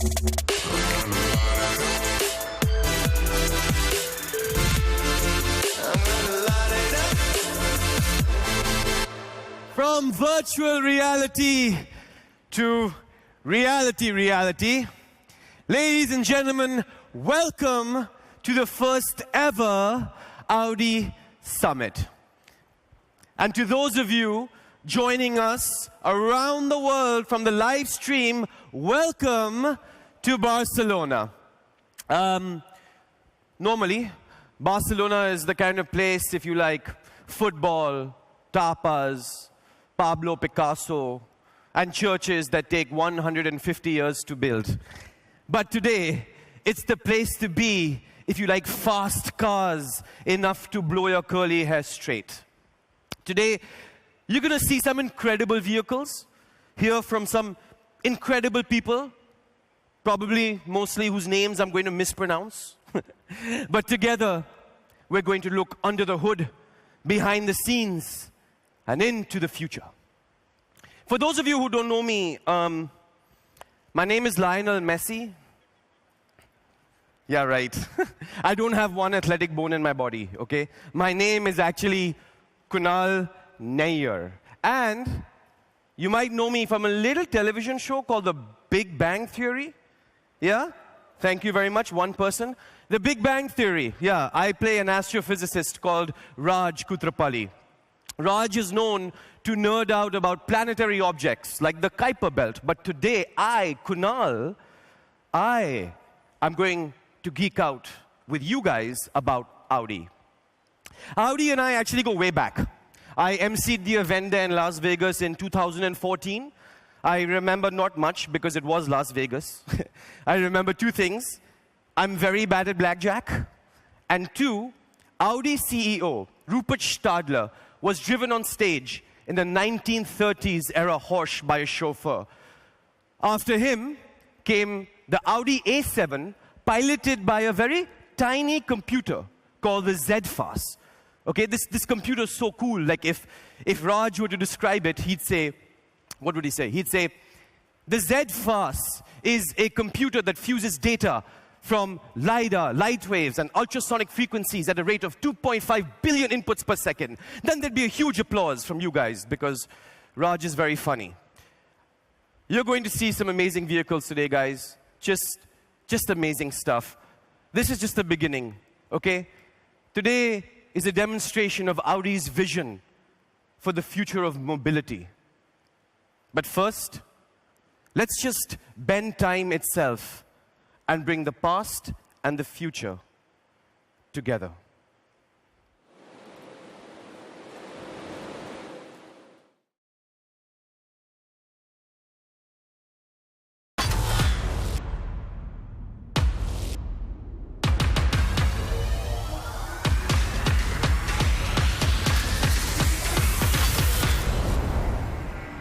From virtual reality to reality. Ladies and gentlemen, welcome to the first ever Audi Summit. And to those of you joining us around the world from the live stream, welcome to Barcelona. Normally, Barcelona is the kind of place, if you like, football, tapas, Pablo Picasso, and churches that take 150 years to build. But today, it's the place to be if you like fast cars enough to blow your curly hair straight. Today, you're going to see some incredible vehicles, hear from some incredible people, probably mostly whose names I'm going to mispronounce. But together, we're going to look under the hood, behind the scenes, and into the future. For those of you who don't know me, my name is Lionel Messi. Yeah, right. I don't have one athletic bone in my body, okay? My name is actually Kunal Nair. And you might know me from a little television show called The Big Bang Theory. Yeah? Thank you very much, one person. The Big Bang Theory. Yeah, I play an astrophysicist called Raj Kutrapalli. Raj is known to nerd out about planetary objects like the Kuiper Belt. But today, Kunal, I'm going to geek out with you guys about Audi. Audi and I actually go way back. I emceed the event there in Las Vegas in 2014. I remember not much because it was Las Vegas. I remember two things. I'm very bad at blackjack. And two, Audi CEO, Rupert Stadler, was driven on stage in the 1930s era Porsche by a chauffeur. After him came the Audi A7, piloted by a very tiny computer called the Z-Fast. Okay, this computer is so cool. Like if Raj were to describe it, he'd say, what would he say? He'd say, the Z-Fast is a computer that fuses data from LiDAR, light waves, and ultrasonic frequencies at a rate of 2.5 billion inputs per second. Then there'd be a huge applause from you guys because Raj is very funny. You're going to see some amazing vehicles today, guys. Just amazing stuff. This is just the beginning, okay? Today is a demonstration of Audi's vision for the future of mobility. But first, let's just bend time itself and bring the past and the future together.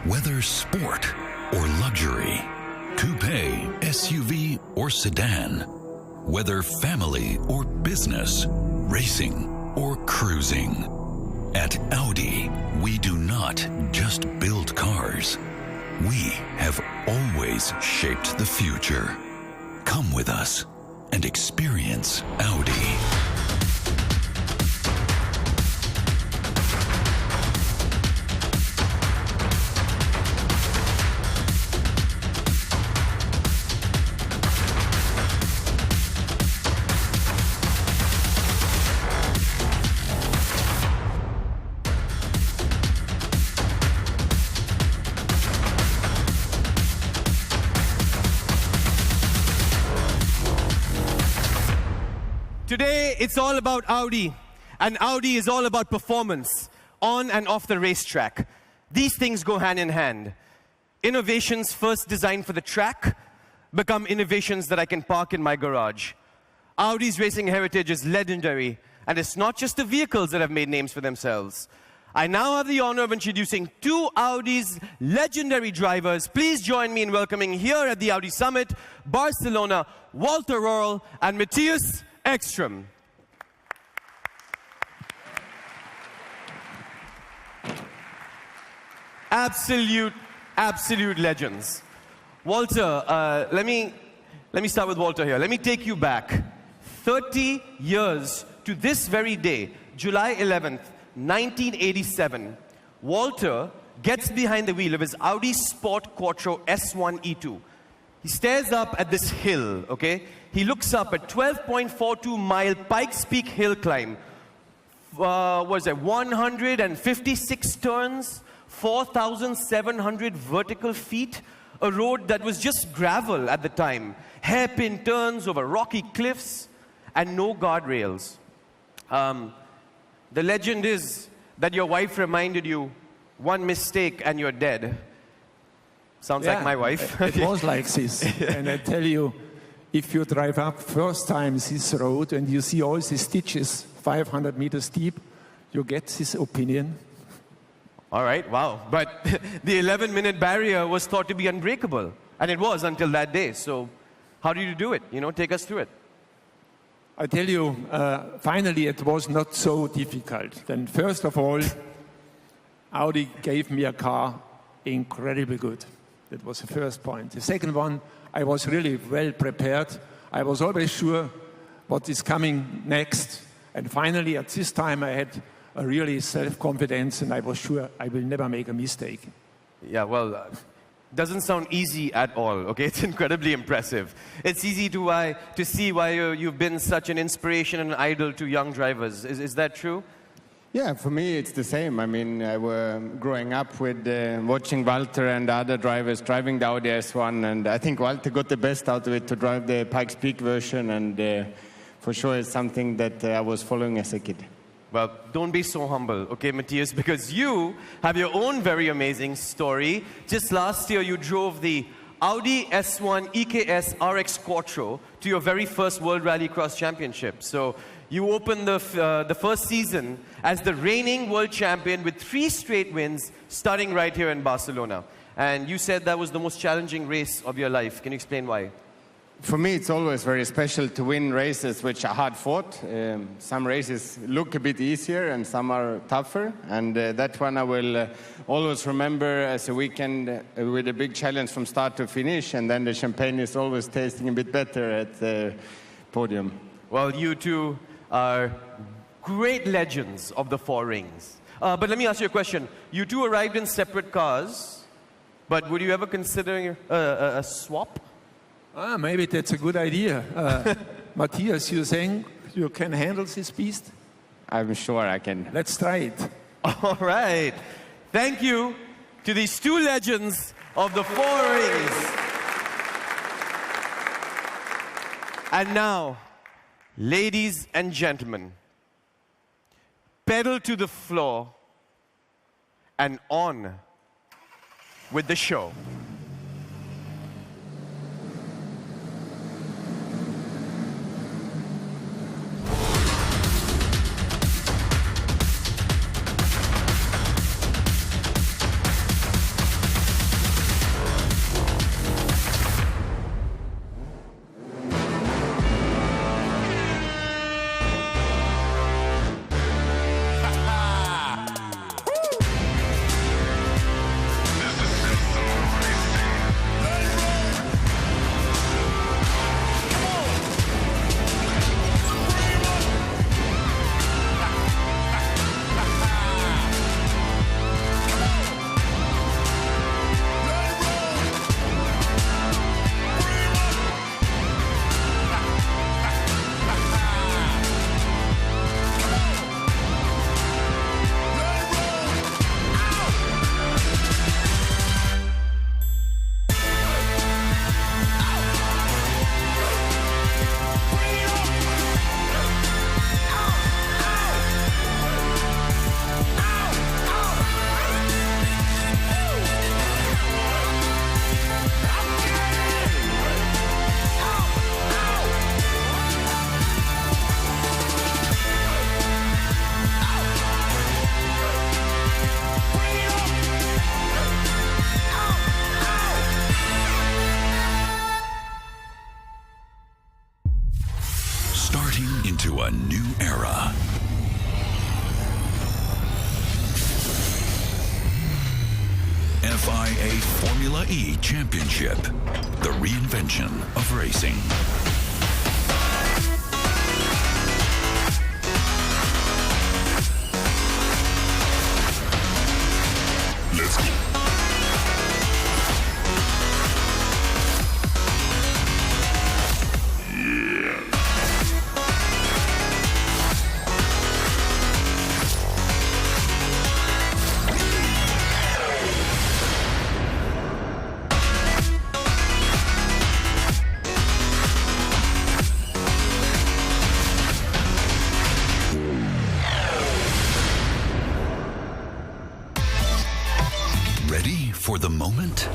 Whether sport or luxury, coupe, SUV, or sedan, whether family or business, racing or cruising. At Audi, we do not just build cars. We have always shaped the future. Come with us and experience Audi. Today, it's all about Audi, and Audi is all about performance, on and off the racetrack. These things go hand in hand. Innovations first designed for the track become innovations that I can park in my garage. Audi's racing heritage is legendary, and it's not just the vehicles that have made names for themselves. I now have the honor of introducing two Audi's legendary drivers. Please join me in welcoming here at the Audi Summit, Barcelona, Walter Röhrl and Matthias Ekström. Absolute legends. Walter, let me let me start with Walter here. Let me take you back 30 years to this very day, July 11th, 1987. Walter gets behind the wheel of his Audi Sport Quattro S1 E2. He stares up at this hill, okay? He looks up at 12.42 mile Pikes Peak hill climb. Was it 156 turns, 4,700 vertical feet, a road that was just gravel at the time, hairpin turns over rocky cliffs, and no guardrails. The legend is that your wife reminded you, one mistake and you're dead. Sounds like my wife. It was like this. And I tell you, if you drive up first time this road and you see all these ditches 500 meters deep, you get this opinion. All right, wow. But the 11-minute barrier was thought to be unbreakable. And it was until that day. So how did you do it? You know, take us through it. I tell you, finally it was not so difficult. Then first of all, Audi gave me a car incredibly good. That was the first point. The second one, I was really well prepared. I was always sure what is coming next. And finally, at this time, I had a really self-confidence, and I was sure I will never make a mistake. Yeah, well, doesn't sound easy at all, okay? It's incredibly impressive. It's easy to see why you've been such an inspiration and an idol to young drivers. Is that true? Yeah, for me it's the same. I mean, I was growing up with watching Walter and other drivers driving the Audi S1, and I think Walter got the best out of it to drive the Pikes Peak version, and for sure it's something that I was following as a kid. Well, don't be so humble, okay, Matthias, because you have your own very amazing story. Just last year, you drove the Audi S1 EKS RX Quattro to your very first World Rallycross Championship. So you opened the first season as the reigning world champion with 3 straight wins, starting right here in Barcelona. And you said that was the most challenging race of your life. Can you explain why? For me, it's always very special to win races which are hard fought. Some races look a bit easier and some are tougher. And that one I will always remember as a weekend with a big challenge from start to finish. And then the champagne is always tasting a bit better at the podium. Well, you two are great legends of the 4 rings. But let me ask you a question. You two arrived in separate cars, but would you ever consider a swap? Maybe that's a good idea. Matthias, you're saying you can handle this beast? I'm sure I can. Let's try it. All right. Thank you to these 2 legends of the 4 rings. And now, ladies and gentlemen, pedal to the floor and on with the show. Into a new era. FIA Formula E Championship, the reinvention of racing. Let's go. Ready for the moment?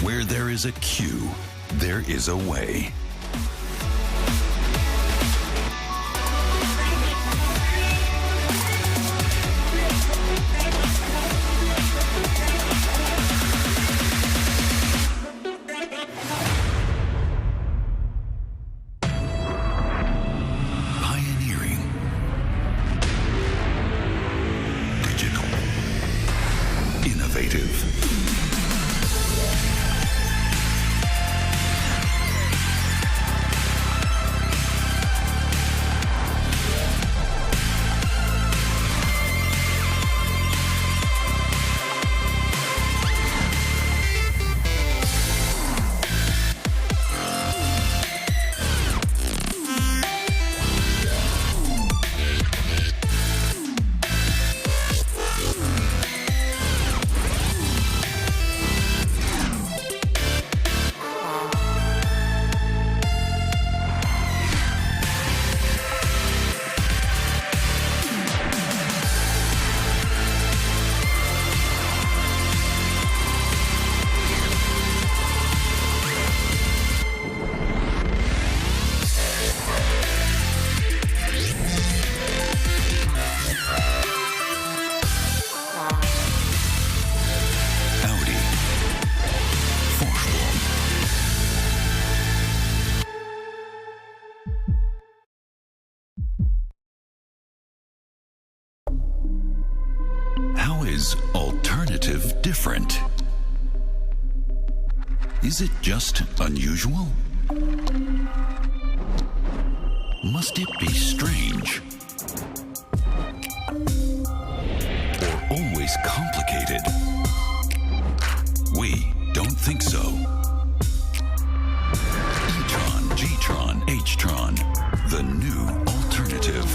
Where there is a cue, there is a way. Pioneering. Digital. Innovative. Audi. Vorsprung. How is alternative different? Is it just unusual? Must it be strange? Or always complicated? We don't think so. E-tron, G-tron, H-tron, the new alternative.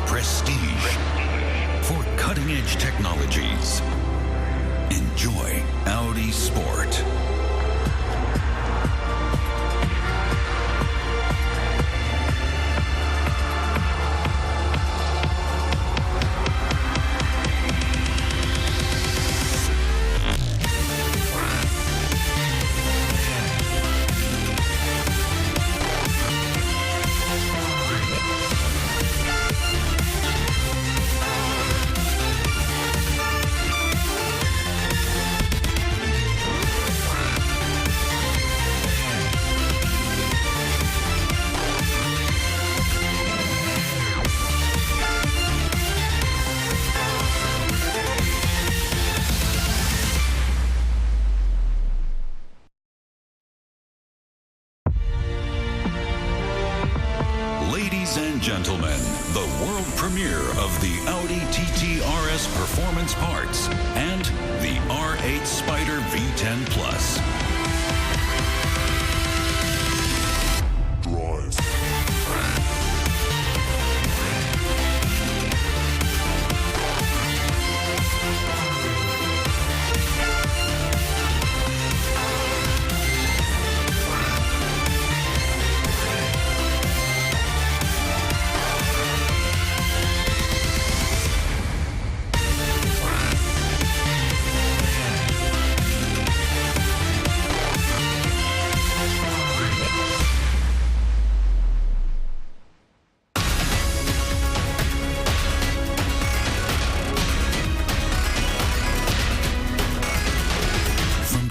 prestige, for cutting-edge technologies. Enjoy Audi Sport. Ladies and gentlemen, the world premiere of the Audi TT RS Performance Parts and the R8 Spider V10 Plus.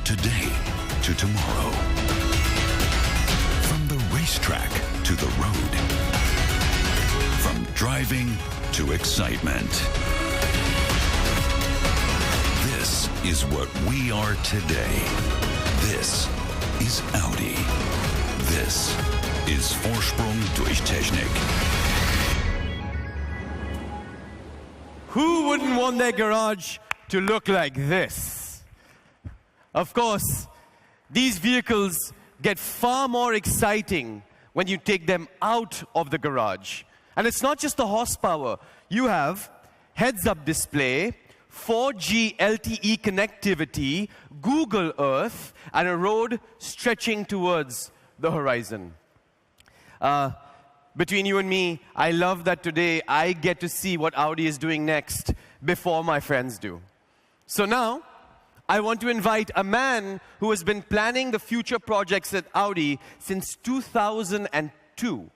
Today to tomorrow. From the racetrack to the road. From driving to excitement. This is what we are today. This is Audi. This is Vorsprung durch Technik. Who wouldn't want their garage to look like this? Of course, these vehicles get far more exciting when you take them out of the garage. And it's not just the horsepower. You have heads-up display, 4G LTE connectivity, Google Earth, and a road stretching towards the horizon. Between you and me, I love that today I get to see what Audi is doing next before my friends do. So now, I want to invite a man who has been planning the future projects at Audi since 2002.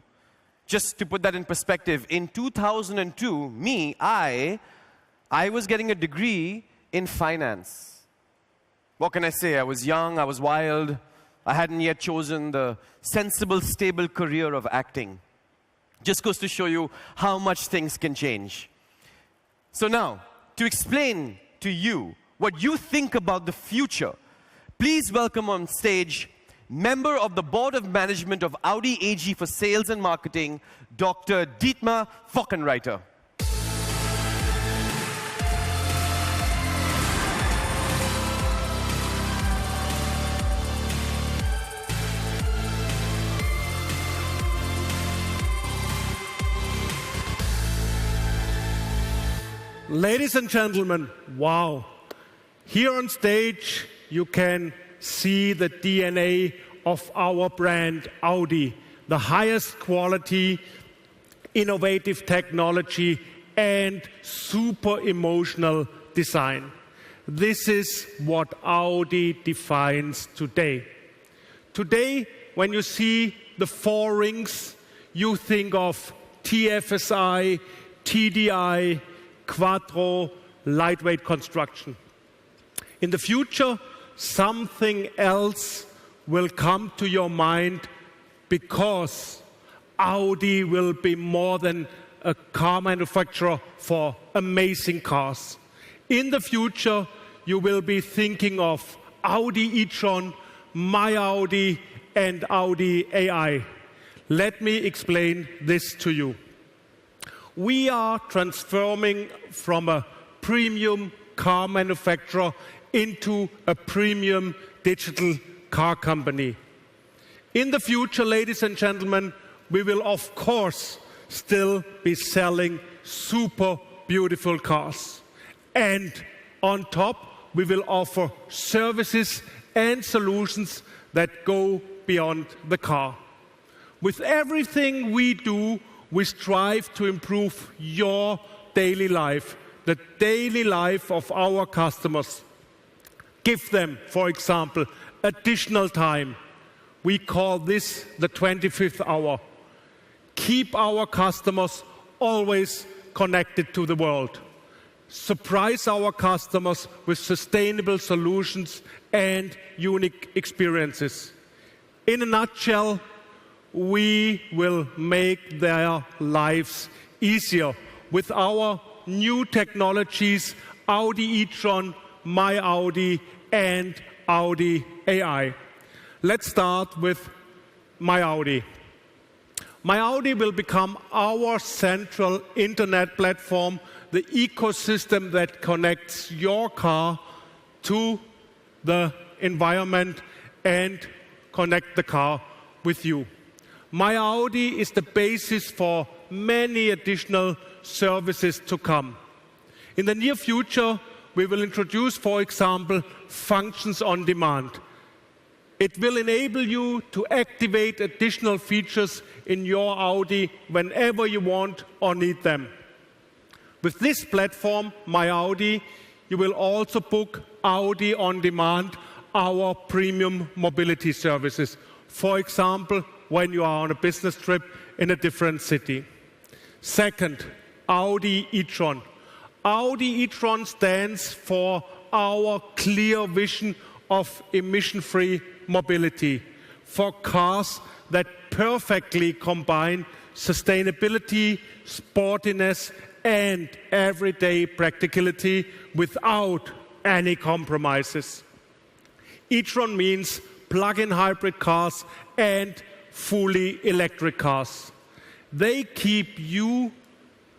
Just to put that in perspective, in 2002, I was getting a degree in finance. What can I say? I was young, I was wild, I hadn't yet chosen the sensible, stable career of acting. Just goes to show you how much things can change. So now, to explain to you what you think about the future, please welcome on stage member of the Board of Management of Audi AG for Sales and Marketing, Dr. Dietmar Fockenreiter. Ladies and gentlemen, wow. Here on stage, you can see the DNA of our brand, Audi. The highest quality, innovative technology, and super emotional design. This is what Audi defines today. Today, when you see the four rings, you think of TFSI, TDI, quattro, lightweight construction. In the future, something else will come to your mind because Audi will be more than a car manufacturer for amazing cars. In the future, you will be thinking of Audi e-tron, My Audi, and Audi AI. Let me explain this to you. We are transforming from a premium car manufacturer into a premium digital car company. In the future, ladies and gentlemen, we will of course still be selling super beautiful cars. And on top, we will offer services and solutions that go beyond the car. With everything we do, we strive to improve your daily life, the daily life of our customers. Give them, for example, additional time. We call this the 25th hour. Keep our customers always connected to the world. Surprise our customers with sustainable solutions and unique experiences. In a nutshell, we will make their lives easier with our new technologies, Audi e-tron, My Audi, and Audi A8. Let's start with My Audi. My Audi will become our central internet platform, the ecosystem that connects your car to the environment and connect the car with you. My Audi is the basis for many additional services to come. In the near future, we will introduce, for example, functions on demand. It will enable you to activate additional features in your Audi whenever you want or need them. With this platform, My Audi, you will also book Audi on demand, our premium mobility services. For example, when you are on a business trip in a different city. Second, Audi e-tron. Audi e-tron stands for our clear vision of emission-free mobility for cars that perfectly combine sustainability, sportiness, and everyday practicality without any compromises. E-tron means plug-in hybrid cars and fully electric cars. They keep you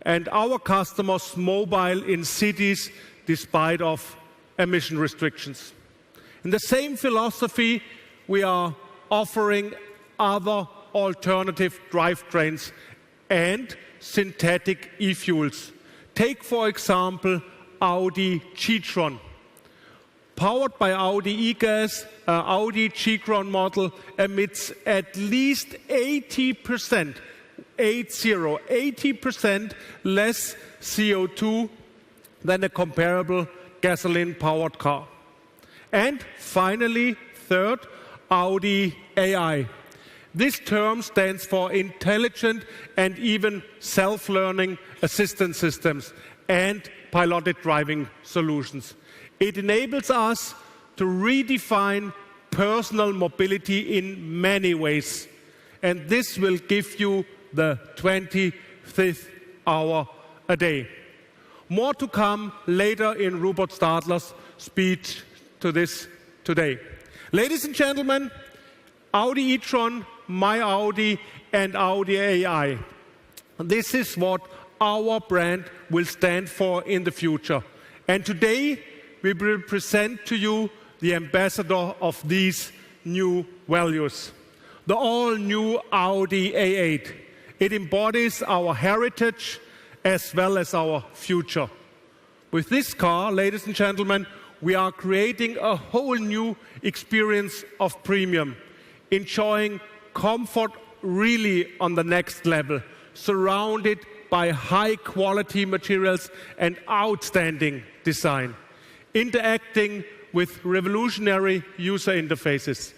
and our customers mobile in cities despite of emission restrictions. In the same philosophy, we are offering other alternative drivetrains and synthetic e-fuels. Take, for example, Audi G-tron. Powered by Audi e-gas, Audi G-tron model emits at least 80% less CO2 than a comparable gasoline-powered car. And finally, third, Audi AI. This term stands for intelligent and even self-learning assistance systems and piloted driving solutions. It enables us to redefine personal mobility in many ways. And this will give you the 25th hour a day. More to come later in Rupert Stadler's speech to this today. Ladies and gentlemen, Audi e-tron, My Audi, and Audi A8. This is what our brand will stand for in the future. And today, we will present to you the ambassador of these new values, the all-new Audi A8. It embodies our heritage as well as our future. With this car, ladies and gentlemen, we are creating a whole new experience of premium, enjoying comfort really on the next level, surrounded by high-quality materials and outstanding design, interacting with revolutionary user interfaces,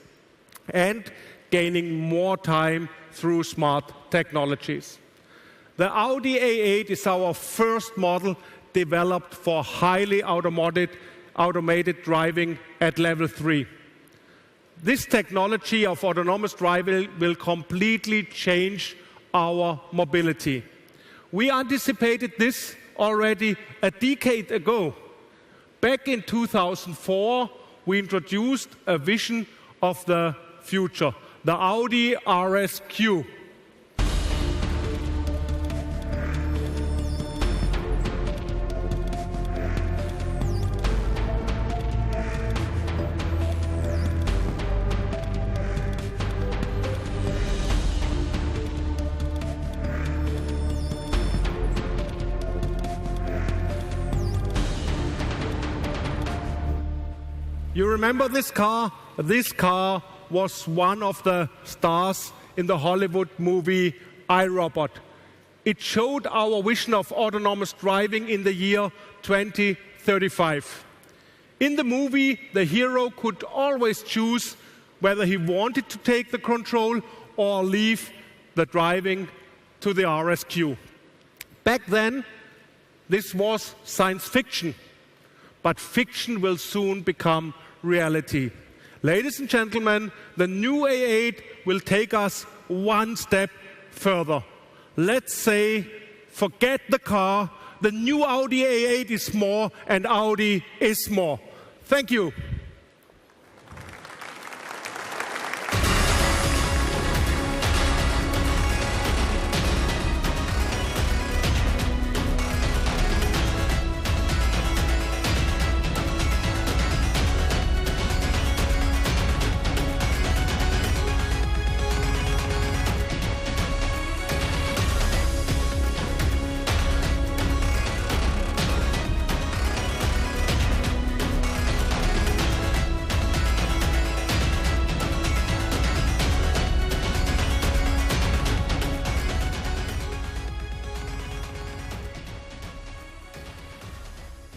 and gaining more time through smart technologies. The Audi A8 is our first model developed for highly automated driving at level 3. This technology of autonomous driving will completely change our mobility. We anticipated this already a decade ago. Back in 2004, we introduced a vision of the future, the Audi RSQ. You remember this car? This car was one of the stars in the Hollywood movie I, Robot. It showed our vision of autonomous driving in the year 2035. In the movie, the hero could always choose whether he wanted to take the control or leave the driving to the RSQ. Back then, this was science fiction, but fiction will soon become reality. Ladies and gentlemen, the new A8 will take us one step further. Let's say, forget the car, the new Audi A8 is more, and Audi is more. Thank you.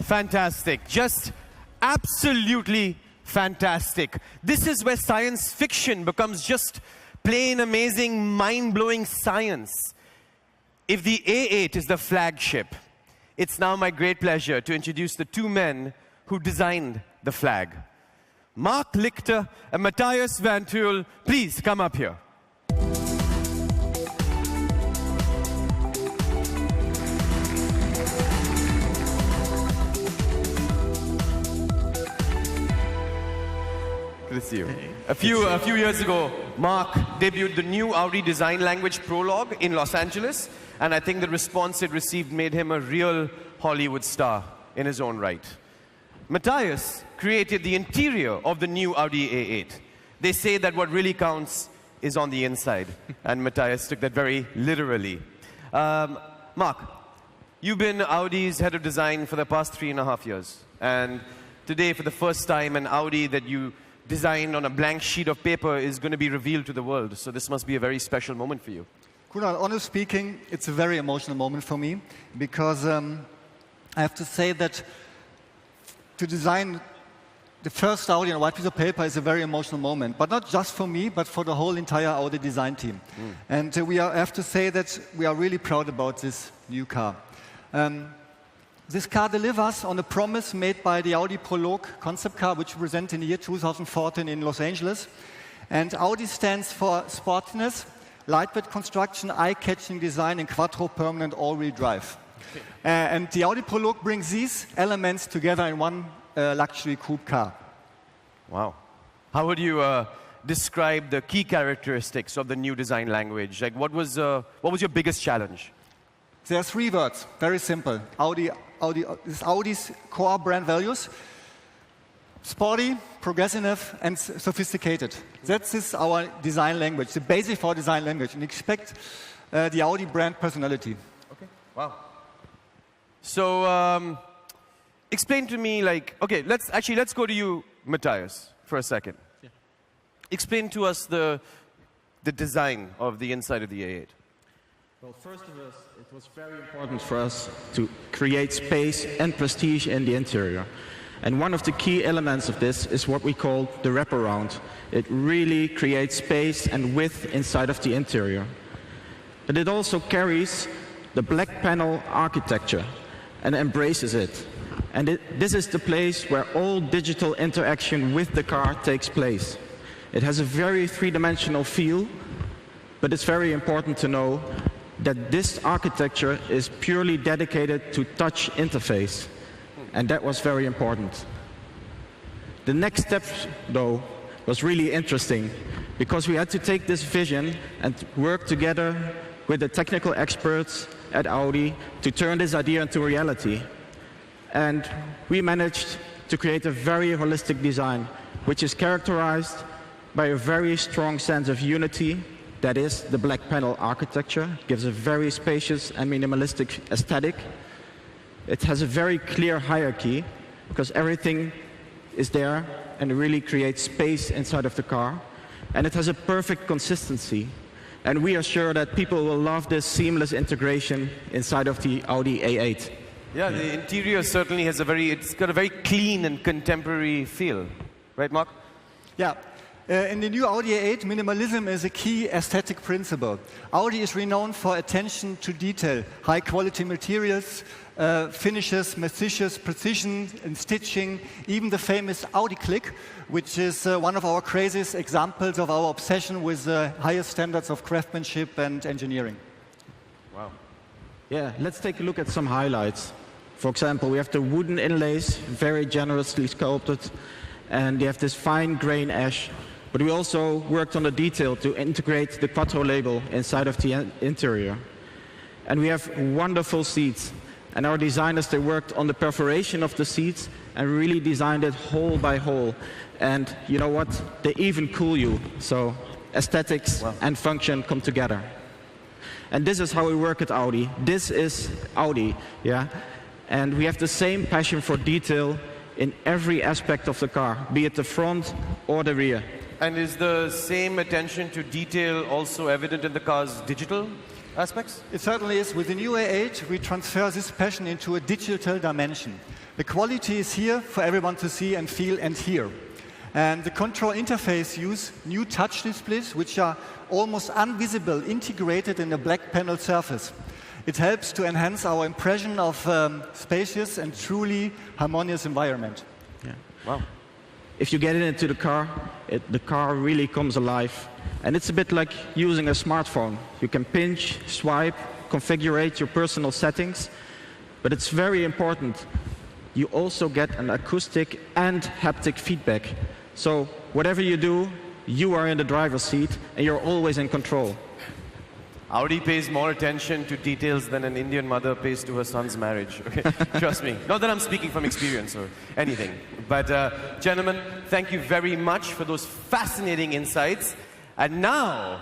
Fantastic. Just absolutely fantastic. This is where science fiction becomes just plain amazing, mind-blowing science. If the A8 is the flagship, it's now my great pleasure to introduce the two men who designed the flag. Mark Lichter and Matthias Van Tuyl, please come up here. Good to see you. A few years ago, Mark debuted the new Audi design language Prologue in Los Angeles, and I think the response it received made him a real Hollywood star in his own right. Matthias created the interior of the new Audi A8. They say that what really counts is on the inside, and Matthias took that very literally. Mark, you've been Audi's head of design for the past 3.5 years, and today, for the first time, an Audi that you designed on a blank sheet of paper is going to be revealed to the world. So this must be a very special moment for you. Kunal, honestly speaking, it's a very emotional moment for me because I have to say that to design the first Audi on a white piece of paper is a very emotional moment, but not just for me, but for the whole entire Audi design team. And I have to say that we are really proud about this new car. This car delivers on a promise made by the Audi Prologue concept car, which we presented in the year 2014 in Los Angeles. And Audi stands for sportiness, lightweight construction, eye-catching design, and quattro permanent all-wheel drive. And the Audi Prologue brings these elements together in one luxury coupe car. Wow. How would you describe the key characteristics of the new design language? Like, what was your biggest challenge? There are 3 words, very simple. Audi's core brand values: sporty, progressive, and sophisticated. That is our design language, the basic for our design language, and expect the Audi brand personality. Okay. Wow. So, explain to me, like, okay, let's go to you, Matthias, for a second. Yeah. Explain to us the design of the inside of the A8. Well, first of all, it was very important for us to create space and prestige in the interior. And one of the key elements of this is what we call the wraparound. It really creates space and width inside of the interior. But it also carries the black panel architecture and embraces it. And this is the place where all digital interaction with the car takes place. It has a very three-dimensional feel, but it's very important to know that this architecture is purely dedicated to touch interface, and that was very important. The next step, though, was really interesting, because we had to take this vision and work together with the technical experts at Audi to turn this idea into reality. And we managed to create a very holistic design, which is characterized by a very strong sense of unity. That is, the black panel architecture gives a very spacious and minimalistic aesthetic. It has a very clear hierarchy, because everything is there and really creates space inside of the car. And it has a perfect consistency. And we are sure that people will love this seamless integration inside of the Audi A8. Yeah, the interior certainly has it's got a very clean and contemporary feel. Right, Mark? Yeah. In the new Audi A8, minimalism is a key aesthetic principle. Audi is renowned for attention to detail, high-quality materials, finishes, meticulous precision in stitching, even the famous Audi click, which is one of our craziest examples of our obsession with the highest standards of craftsmanship and engineering. Wow. Yeah, let's take a look at some highlights. For example, we have the wooden inlays, very generously sculpted, and they have this fine grain ash. But we also worked on the detail to integrate the quattro label inside of the interior. And we have wonderful seats. And our designers, they worked on the perforation of the seats and really designed it hole by hole. And you know what? They even cool you. So aesthetics and function come together. And this is how we work at Audi. This is Audi, yeah? And we have the same passion for detail in every aspect of the car, be it the front or the rear. And is the same attention to detail also evident in the car's digital aspects? It certainly is. With the new A8, we transfer this passion into a digital dimension. The quality is here for everyone to see and feel and hear. And the control interface use new touch displays, which are almost invisible, integrated in a black panel surface. It helps to enhance our impression of spacious and truly harmonious environment. Yeah. Wow. If you get into the car really comes alive. And it's a bit like using a smartphone. You can pinch, swipe, configure your personal settings. But it's very important. You also get an acoustic and haptic feedback. So whatever you do, you are in the driver's seat and you're always in control. Audi pays more attention to details than an Indian mother pays to her son's marriage. Okay? Trust me. Not that I'm speaking from experience or anything. But gentlemen, thank you very much for those fascinating insights. And now,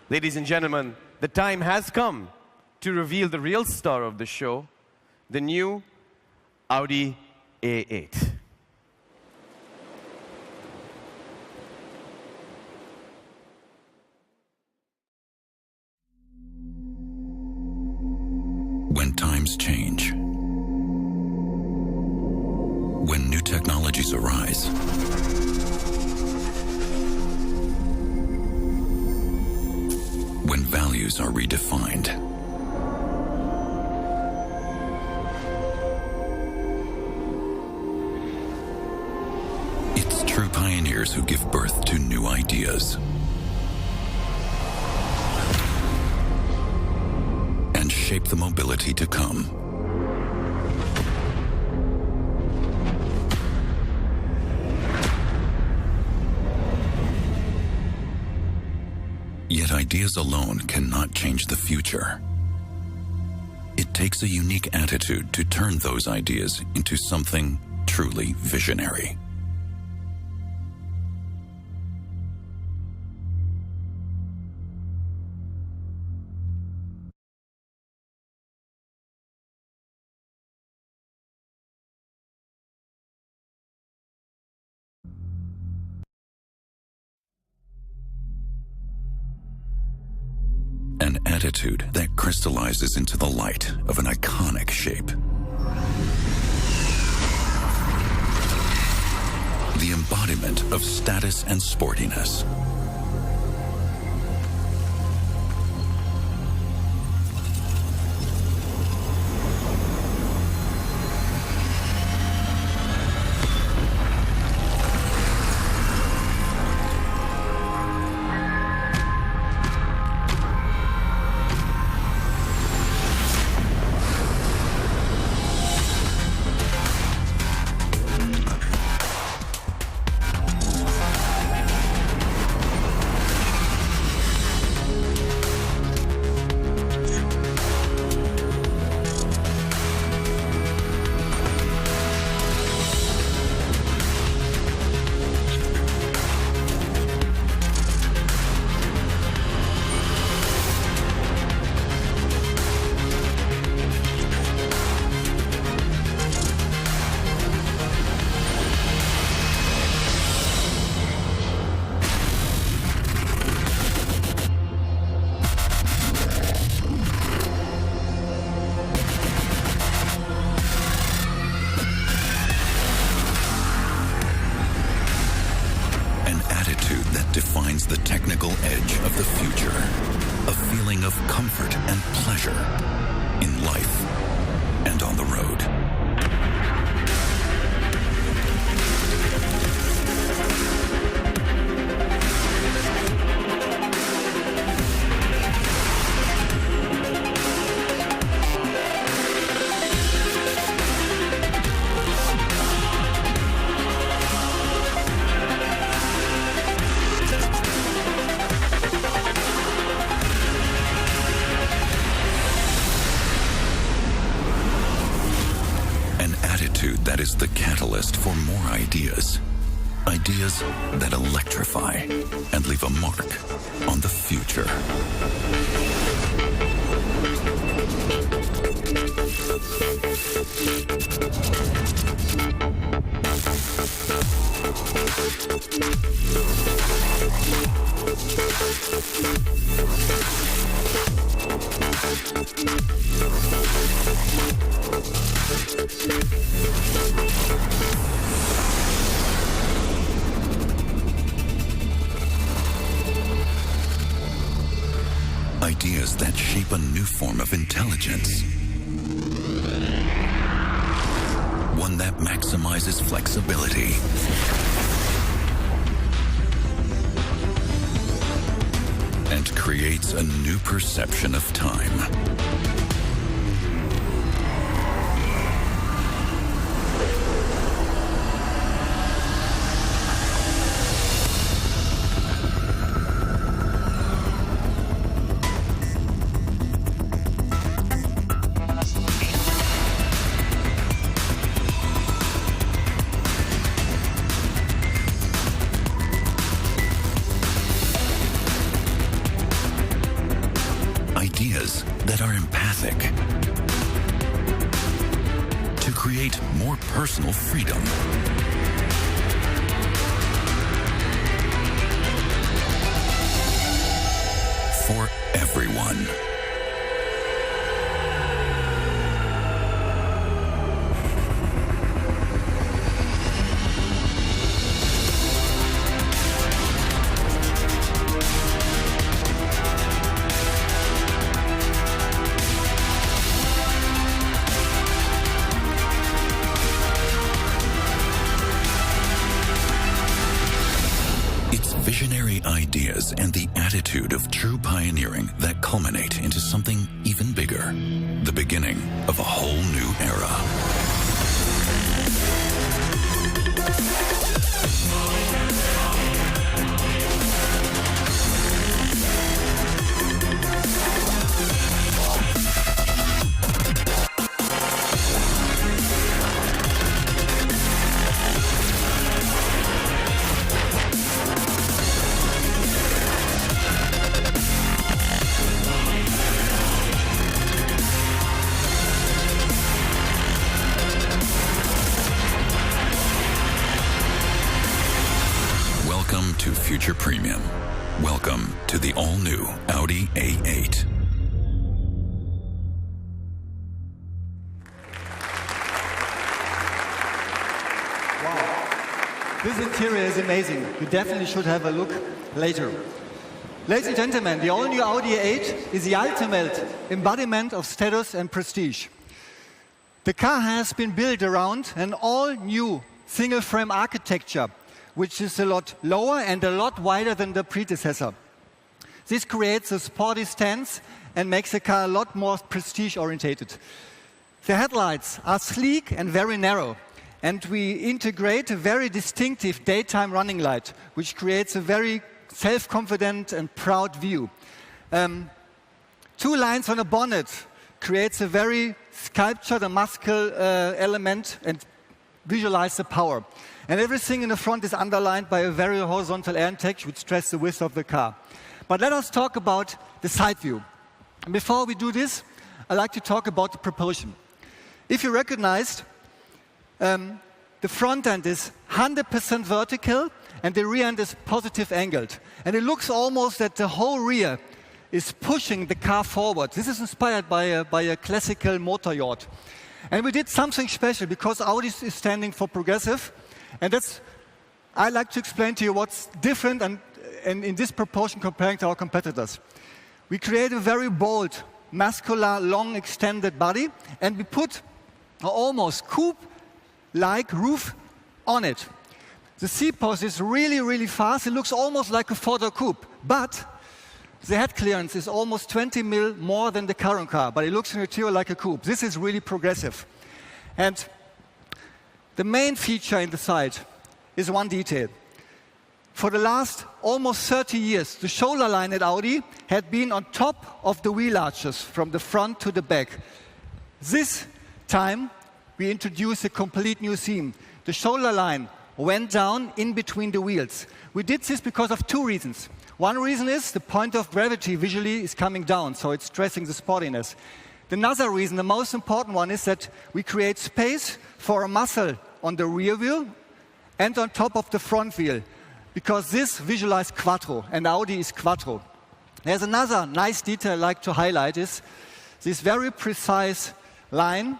ladies and gentlemen, the time has come to reveal the real star of the show, the new Audi A8. When times change, when new technologies arise, when values are redefined, it's true pioneers who give birth to new ideas. And shape the mobility to come. Yet ideas alone cannot change the future. It takes a unique attitude to turn those ideas into something truly visionary. An attitude that crystallizes into the light of an iconic shape. The embodiment of status and sportiness. and on the road. That is the catalyst for more ideas. Ideas that electrify and leave a mark on the future. Ideas that shape a new form of intelligence. One that maximizes flexibility. And creates a new perception of time. Ideas that are empathic to create more personal freedom. For everyone. Visionary ideas and the attitude of true pioneering that culminate into something even bigger. The beginning of a whole new era. Welcome to Future Premium. Welcome to the all-new Audi A8. Wow. This interior is amazing. You definitely should have a look later. Ladies and gentlemen, the all-new Audi A8 is the ultimate embodiment of status and prestige. The car has been built around an all-new single-frame architecture, which is a lot lower and a lot wider than the predecessor. This creates a sporty stance and makes the car a lot more prestige-oriented. The headlights are sleek and very narrow, and we integrate a very distinctive daytime running light, which creates a very self-confident and proud view. 2 lines on a bonnet creates a very sculptured and muscular element and visualize the power. And everything in the front is underlined by a very horizontal air intake, which stresses the width of the car. But let us talk about the side view. And before we do this, I'd like to talk about the propulsion. If you recognized, the front end is 100% vertical, and the rear end is positive angled. And it looks almost that the whole rear is pushing the car forward. This is inspired by a classical motor yacht. And we did something special because Audi is standing for progressive. And I'd like to explain to you what's different and in this proportion comparing to our competitors. We create a very bold, muscular, long, extended body, and we put or almost coupe-like roof on it. The seat post is really, really fast. It looks almost like a four-door coupe, but the head clearance is almost 20 mil more than the current car, but it looks in interior like a coupe. This is really progressive. And the main feature in the side is one detail. For the last almost 30 years, the shoulder line at Audi had been on top of the wheel arches from the front to the back. This time, we introduced a complete new theme. The shoulder line went down in between the wheels. We did this because of two reasons. One reason is the point of gravity visually is coming down, so it's stressing the sportiness. Another reason, the most important one, is that we create space for a muscle on the rear wheel and on top of the front wheel, because this visualizes quattro, and Audi is quattro. There's another nice detail I'd like to highlight is this very precise line,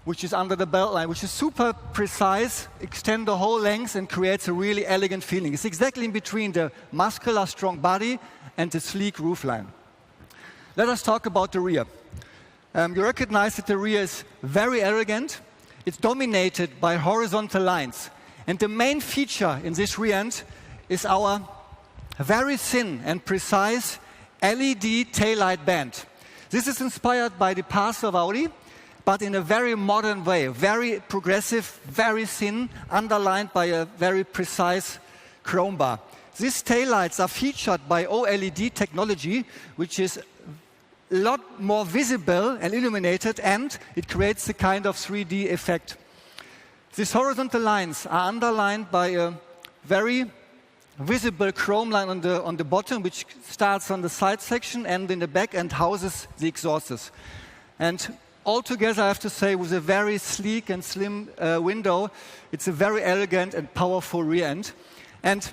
which is under the belt line, which is super precise, extend the whole length and creates a really elegant feeling. It's exactly in between the muscular, strong body and the sleek roofline. Let us talk about the rear. You recognize that the rear is very elegant. It's dominated by horizontal lines. And the main feature in this rear end is our very thin and precise LED taillight band. This is inspired by the past of Audi, but in a very modern way, very progressive, very thin, underlined by a very precise chrome bar. These taillights are featured by OLED technology, which is a lot more visible and illuminated, and it creates a kind of 3D effect. These horizontal lines are underlined by a very visible chrome line on the bottom, which starts on the side section and in the back and houses the exhausts. And altogether, I have to say, with a very sleek and slim window, it's a very elegant and powerful rear end. And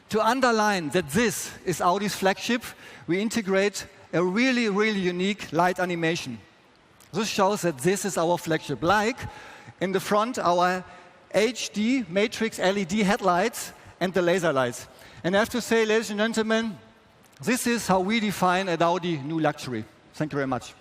to underline that this is Audi's flagship, we integrate a really, really unique light animation. This shows that this is our flagship. Like in the front, our HD matrix LED headlights and the laser lights. And I have to say, ladies and gentlemen, this is how we define at Audi new luxury. Thank you very much.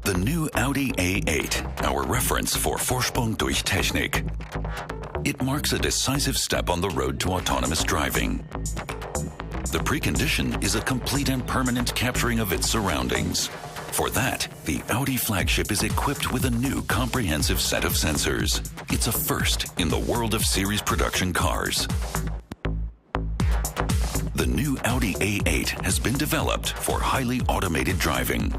The new Audi A8, our reference for Vorsprung durch Technik. It marks a decisive step on the road to autonomous driving. The precondition is a complete and permanent capturing of its surroundings. For that, the Audi flagship is equipped with a new comprehensive set of sensors. It's a first in the world of series production cars. The new Audi A8 has been developed for highly automated driving.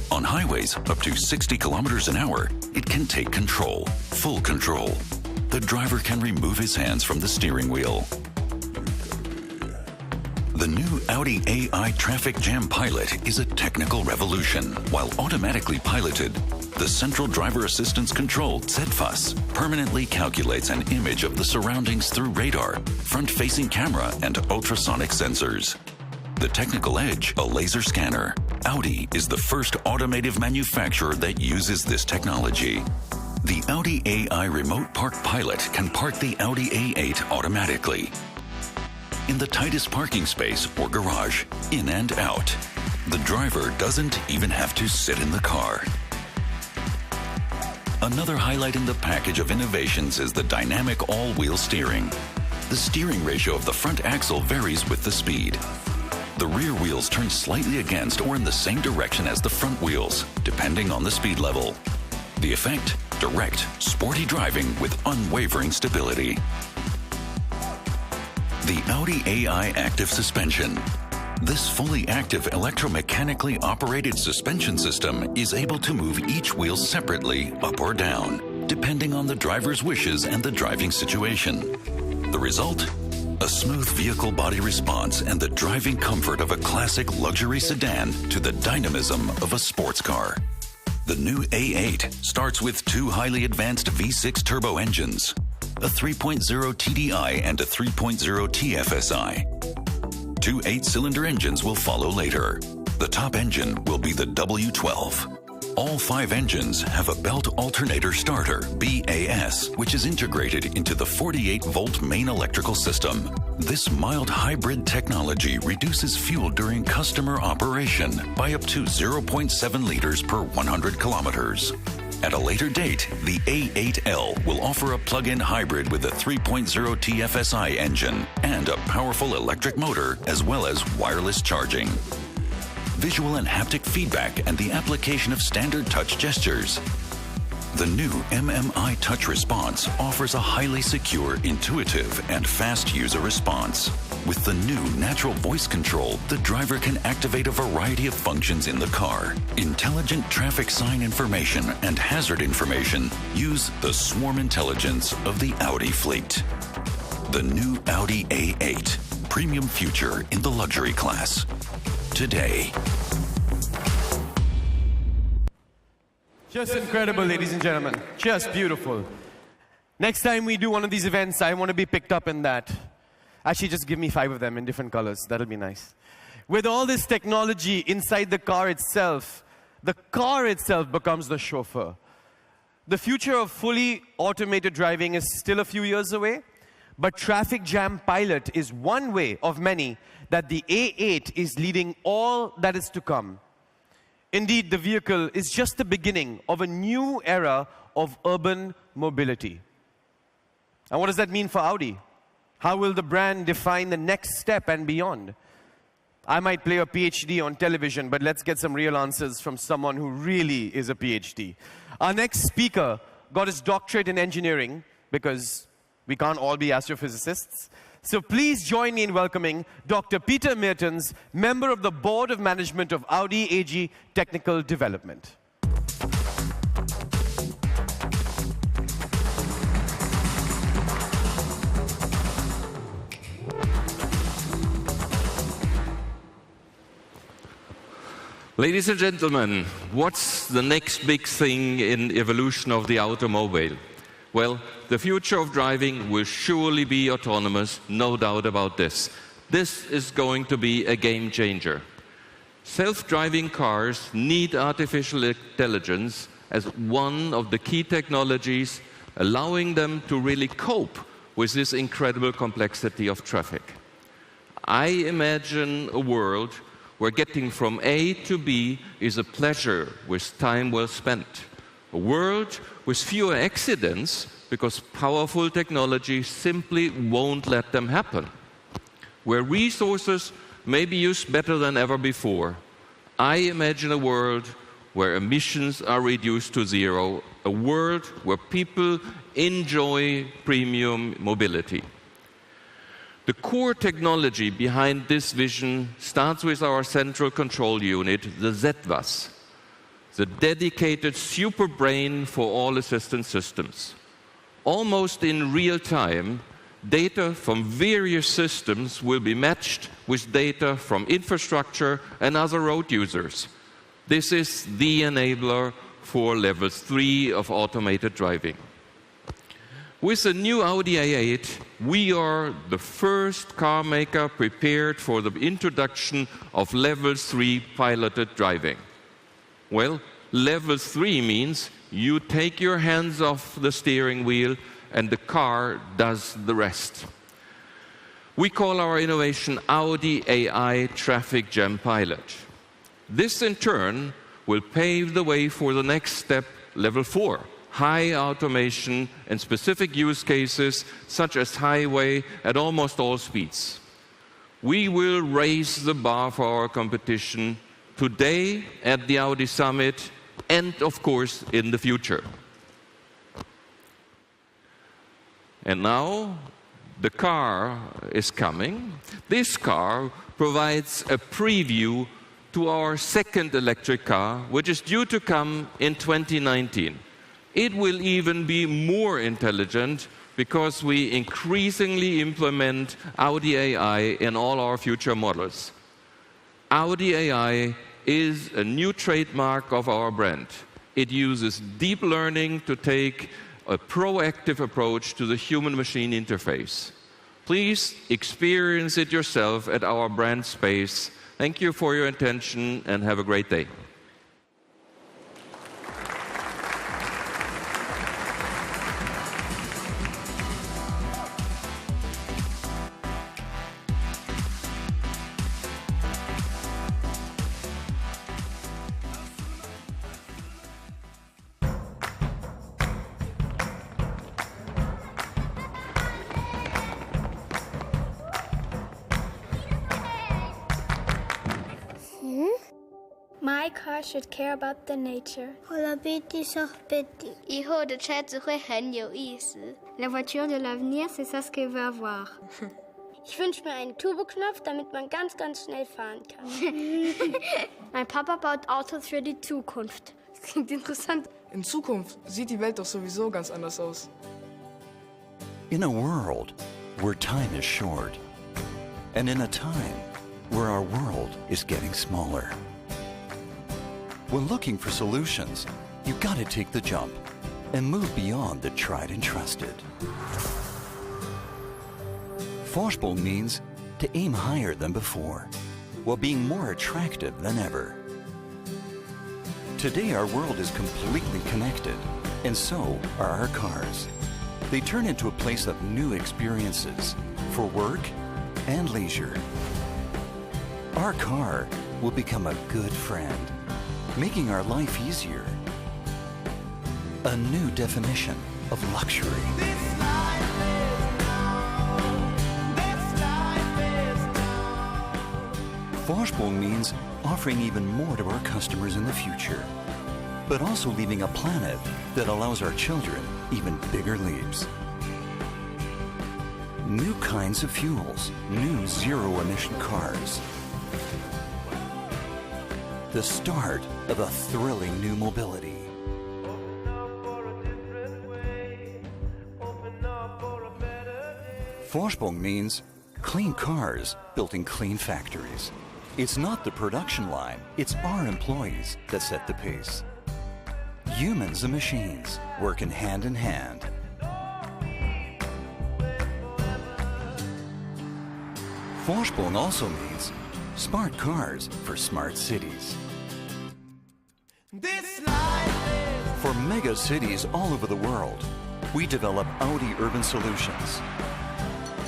On highways up to 60 kilometers an hour, it can take control, full control. The driver can remove his hands from the steering wheel. The new Audi A8 Traffic Jam Pilot is a technical revolution. While automatically piloted, the central driver assistance control, ZFAS, permanently calculates an image of the surroundings through radar, front-facing camera, and ultrasonic sensors. The technical edge, a laser scanner. Audi is the first automotive manufacturer that uses this technology. The Audi A8 Remote Park Pilot can park the Audi A8 automatically. In the tightest parking space or garage, in and out. The driver doesn't even have to sit in the car. Another highlight in the package of innovations is the dynamic all-wheel steering. The steering ratio of the front axle varies with the speed. The rear wheels turn slightly against or in the same direction as the front wheels, depending on the speed level. The effect? Direct, sporty driving with unwavering stability. The Audi A8 Active Suspension. This fully active electromechanically operated suspension system is able to move each wheel separately up or down, depending on the driver's wishes and the driving situation. The result? A smooth vehicle body response and the driving comfort of a classic luxury sedan to the dynamism of a sports car. The new A8 starts with two highly advanced V6 turbo engines, a 3.0 TDI and a 3.0 TFSI. Two 8-cylinder engines will follow later. The top engine will be the W12. All 5 engines have a belt alternator starter, BAS, which is integrated into the 48-volt main electrical system. This mild hybrid technology reduces fuel during customer operation by up to 0.7 liters per 100 kilometers. At a later date, the A8L will offer a plug-in hybrid with a 3.0 TFSI engine and a powerful electric motor as well as wireless charging. Visual and haptic feedback and the application of standard touch gestures. The new MMI Touch Response offers a highly secure, intuitive, and fast user response. With the new natural voice control, the driver can activate a variety of functions in the car. Intelligent traffic sign information and hazard information use the swarm intelligence of the Audi fleet. The new Audi A8, premium future in the luxury class. Today. Just incredible, ladies and gentlemen. Just beautiful. Next time we do one of these events, I want to be picked up in that. Actually, just give me 5 of them in different colors. That'll be nice. With all this technology inside the car itself becomes the chauffeur. The future of fully automated driving is still a few years away, but Traffic Jam Pilot is one way of many that the A8 is leading all that is to come. Indeed, the vehicle is just the beginning of a new era of urban mobility. And what does that mean for Audi? How will the brand define the next step and beyond? I might play a PhD on television, but let's get some real answers from someone who really is a PhD. Our next speaker got his doctorate in engineering because we can't all be astrophysicists. So please join me in welcoming Dr. Peter Mertens, member of the Board of Management of Audi AG Technical Development. Ladies and gentlemen, what's the next big thing in evolution of the automobile? Well, the future of driving will surely be autonomous, no doubt about this. This is going to be a game changer. Self-driving cars need artificial intelligence as one of the key technologies, allowing them to really cope with this incredible complexity of traffic. I imagine a world where getting from A to B is a pleasure with time well spent. A world with fewer accidents because powerful technology simply won't let them happen. Where resources may be used better than ever before. I imagine a world where emissions are reduced to zero, a world where people enjoy premium mobility. The core technology behind this vision starts with our central control unit, the ZFAS. the dedicated super brain for all assistance systems. Almost in real time, data from various systems will be matched with data from infrastructure and other road users. This is the enabler for level 3 of automated driving. With the new Audi A8, we are the first car maker prepared for the introduction of level 3 piloted driving. Well, level 3 means you take your hands off the steering wheel and the car does the rest. We call our innovation Audi A8 Traffic Jam Pilot. This, in turn, will pave the way for the next step, level 4, high automation and specific use cases such as highway at almost all speeds. We will raise the bar for our competition today at the Audi Summit and, of course, in the future. And now the car is coming. This car provides a preview to our second electric car, which is due to come in 2019. It will even be more intelligent because we increasingly implement Audi AI in all our future models. Audi AI is a new trademark of our brand. It uses deep learning to take a proactive approach to the human-machine interface. Please experience it yourself at our brand space. Thank you for your attention and have a great day. My car should care about the nature. La voiture de l'avenir, c'est ça ce qu'elle veut avoir. Ich wünsche mir einen Turboknopf, damit man ganz, ganz schnell fahren kann. Mein Papa baut Autos für die Zukunft. Das klingt interessant. In Zukunft sieht die Welt doch sowieso ganz anders aus. In a world where time is short, and in a time where our world is getting smaller. When looking for solutions, you've got to take the jump and move beyond the tried and trusted. Vorsprung means to aim higher than before, while being more attractive than ever. Today our world is completely connected, and so are our cars. They turn into a place of new experiences for work and leisure. Our car will become a good friend, making our life easier. A new definition of luxury. Vorsprung means offering even more to our customers in the future, but also leaving a planet that allows our children even bigger leaps. New kinds of fuels, new zero-emission cars. The start of a thrilling new mobility. Vorsprung means clean cars built in clean factories. It's not the production line, it's our employees that set the pace. Humans and machines working hand in hand. Vorsprung also means smart cars for smart cities. For mega cities all over the world, we develop Audi Urban Solutions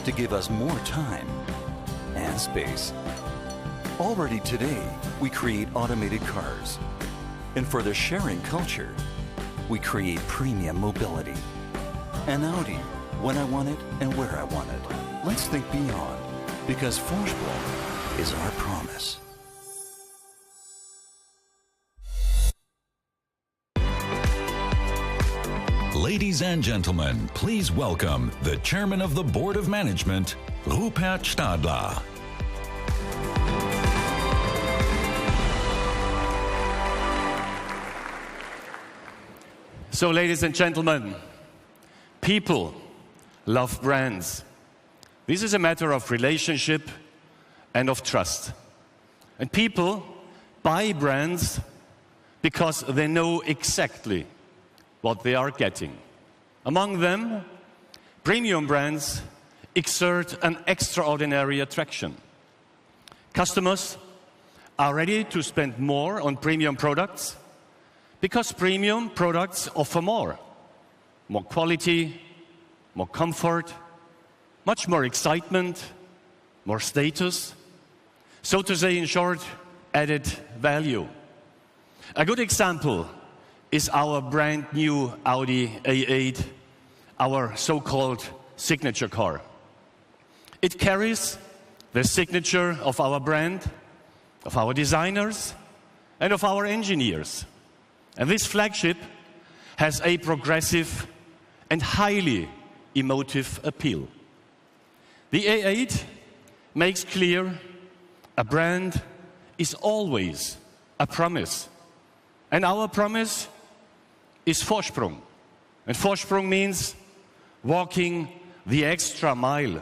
to give us more time and space. Already today, we create automated cars. And for the sharing culture, we create premium mobility. An Audi, when I want it and where I want it. Let's think beyond, because Vorsprung is our promise. Ladies and gentlemen, please welcome the Chairman of the Board of Management, Rupert Stadler. So, ladies and gentlemen, people love brands. This is a matter of relationship and of trust. And people buy brands because they know exactly what they are getting. Among them, premium brands exert an extraordinary attraction. Customers are ready to spend more on premium products because premium products offer more quality, more comfort, much more excitement, more status. So to say, in short, added value. A good example is our brand new Audi A8, our so-called signature car. It carries the signature of our brand, of our designers, and of our engineers. And this flagship has a progressive and highly emotive appeal. The A8 makes clear a brand is always a promise. And our promise is Vorsprung. And Vorsprung means walking the extra mile,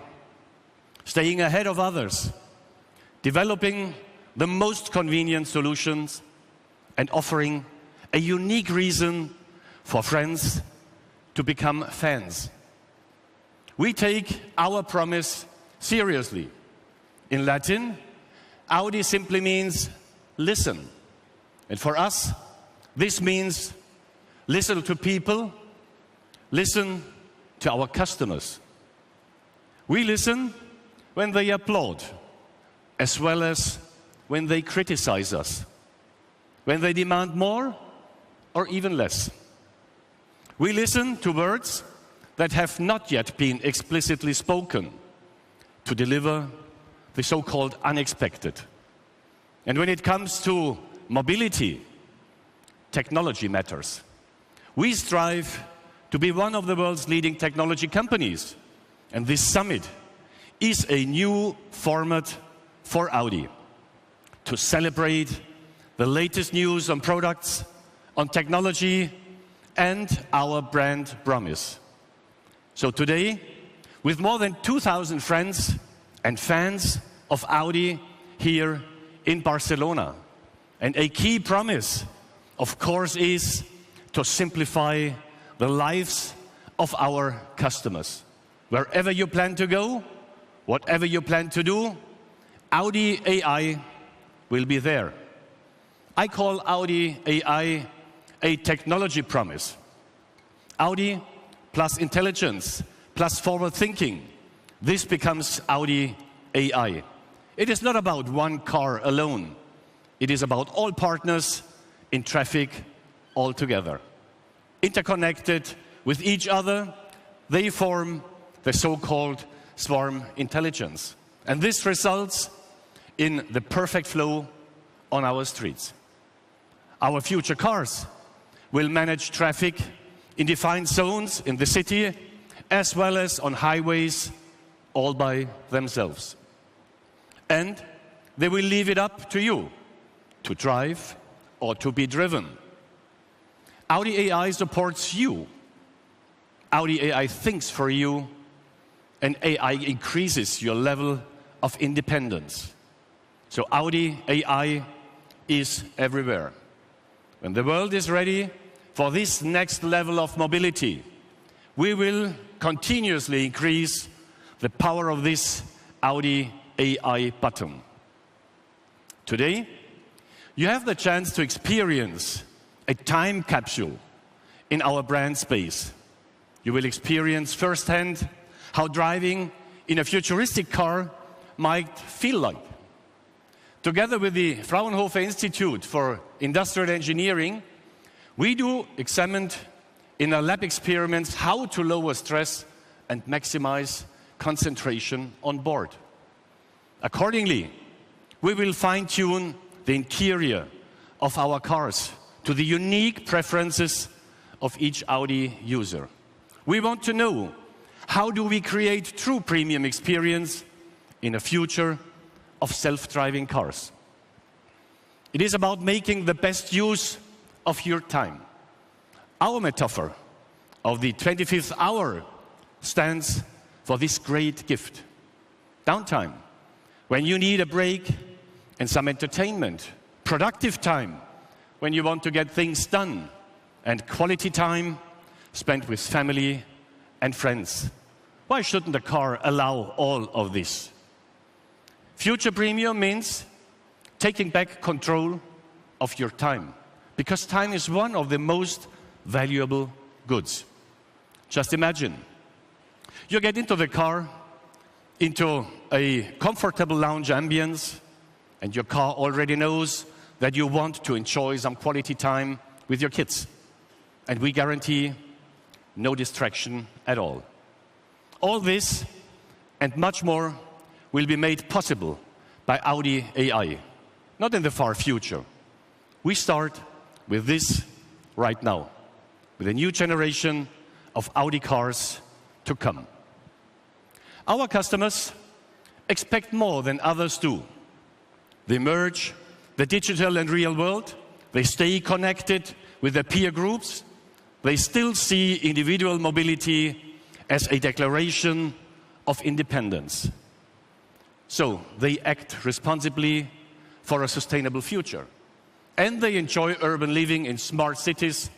staying ahead of others, developing the most convenient solutions, and offering a unique reason for friends to become fans. We take our promise seriously. In Latin, Audi simply means listen. And for us, this means listen to people, listen to our customers. We listen when they applaud, as well as when they criticize us, when they demand more or even less. We listen to words that have not yet been explicitly spoken to deliver the so-called unexpected. And when it comes to mobility, technology matters. We strive to be one of the world's leading technology companies. And this summit is a new format for Audi to celebrate the latest news on products, on technology, and our brand promise. So today, with more than 2,000 friends and fans of Audi here in Barcelona, and a key promise, of course, is to simplify the lives of our customers. Wherever you plan to go, whatever you plan to do, Audi AI will be there. I call Audi AI a technology promise. Audi plus intelligence plus forward thinking. This becomes Audi AI. It is not about one car alone. It is about all partners in traffic all together. Interconnected with each other, they form the so-called swarm intelligence. And this results in the perfect flow on our streets. Our future cars will manage traffic in defined zones in the city, as well as on highways, all by themselves. And they will leave it up to you to drive or to be driven. Audi AI supports you. Audi AI thinks for you, and AI increases your level of independence. So Audi AI is everywhere. When the world is ready for this next level of mobility, we will continuously increase the power of this Audi AI button. Today, you have the chance to experience a time capsule in our brand space. You will experience firsthand how driving in a futuristic car might feel like. Together with the Fraunhofer Institute for Industrial Engineering, we examined in a lab experiments how to lower stress and maximize concentration on board. Accordingly, we will fine-tune the interior of our cars to the unique preferences of each Audi user. We want to know, how do we create true premium experience in a future of self-driving cars? It is about making the best use of your time. Our metaphor of the 25th hour stands for this great gift. Downtime, when you need a break and some entertainment. Productive time, when you want to get things done. And quality time spent with family and friends. Why shouldn't a car allow all of this? Future premium means taking back control of your time, because time is one of the most valuable goods. Just imagine, you get into the car, into a comfortable lounge ambience, and your car already knows that you want to enjoy some quality time with your kids. And we guarantee no distraction at all. All this and much more will be made possible by Audi AI, not in the far future. We start with this right now, with a new generation of Audi cars to come. Our customers expect more than others do. They merge the digital and real world. They stay connected with their peer groups. They still see individual mobility as a declaration of independence. So they act responsibly for a sustainable future. And they enjoy urban living in smart cities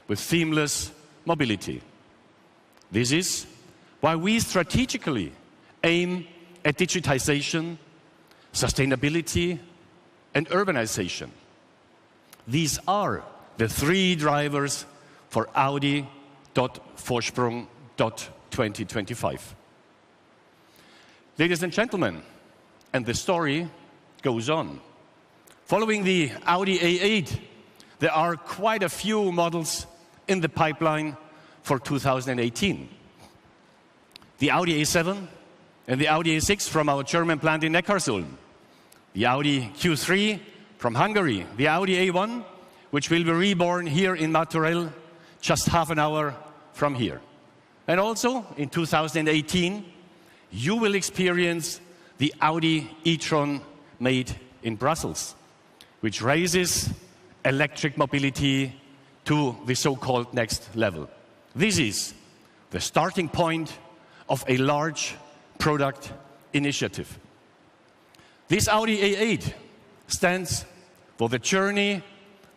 with seamless mobility. This is why we strategically aim at digitization, sustainability, and urbanization. These are the three drivers for Audi.Vorsprung.2025. Ladies and gentlemen, and the story goes on. Following the Audi A8, there are quite a few models in the pipeline for 2018. The Audi A7 and the Audi A6 from our German plant in Neckarsulm. The Audi Q3 from Hungary. The Audi A1, which will be reborn here in Martorell, just half an hour from here. And also, in 2018, you will experience the Audi e-tron made in Brussels, which raises electric mobility to the so-called next level. This is the starting point of a large product initiative. This Audi A8 stands for the journey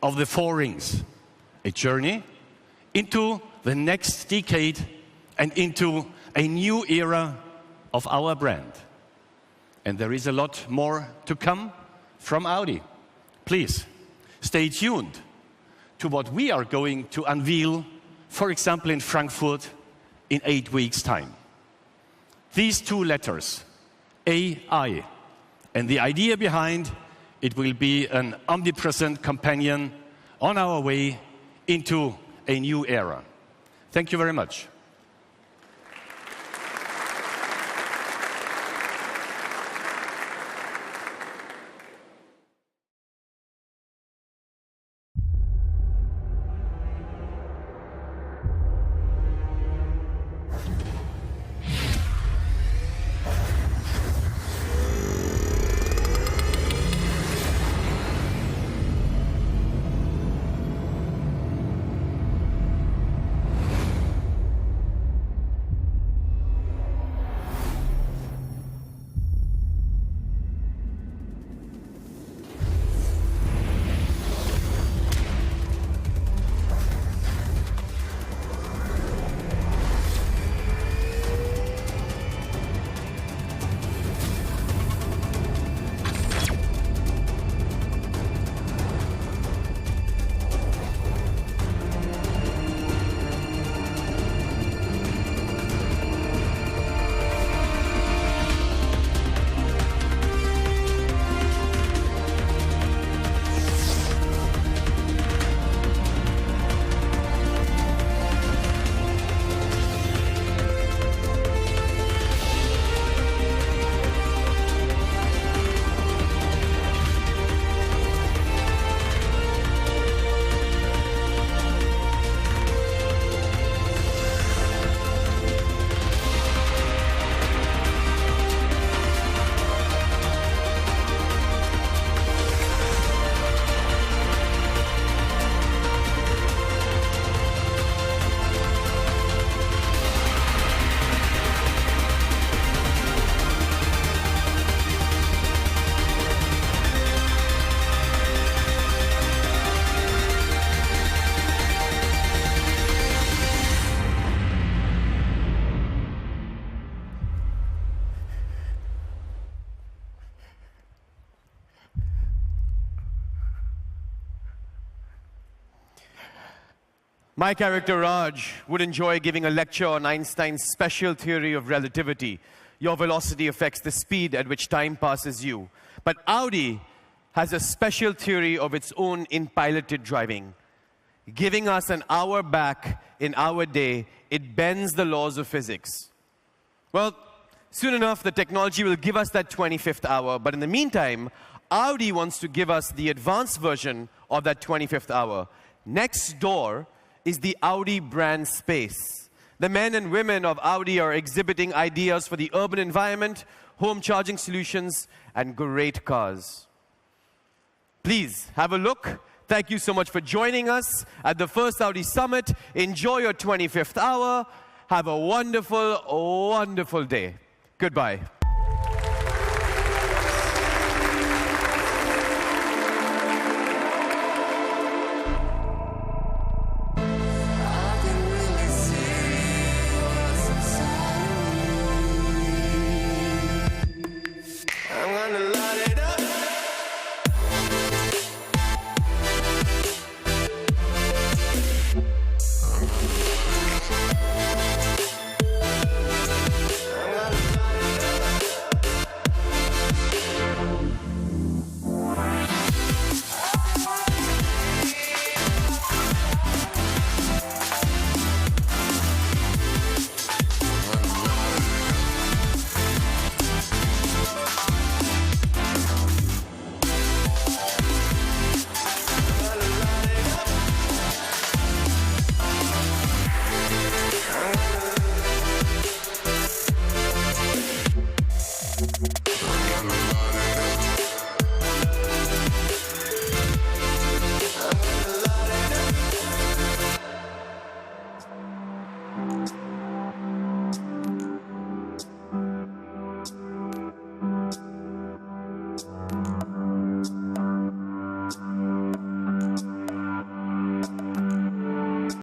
of the four rings, a journey into the next decade and into a new era of our brand. And there is a lot more to come from Audi. Please, stay tuned to what we are going to unveil, for example, in Frankfurt in 8 weeks' time. These two letters, AI, and the idea behind it will be an omnipresent companion on our way into a new era. Thank you very much. My character Raj would enjoy giving a lecture on Einstein's special theory of relativity. Your velocity affects the speed at which time passes you. But Audi has a special theory of its own in piloted driving. Giving us an hour back in our day, it bends the laws of physics. Well, soon enough, the technology will give us that 25th hour. But in the meantime, Audi wants to give us the advanced version of that 25th hour. Next door is the Audi brand space. The men and women of Audi are exhibiting ideas for the urban environment, home charging solutions, and great cars. Please have a look. Thank you so much for joining us at the first Audi Summit. Enjoy your 25th hour. Have a wonderful, wonderful day. Goodbye.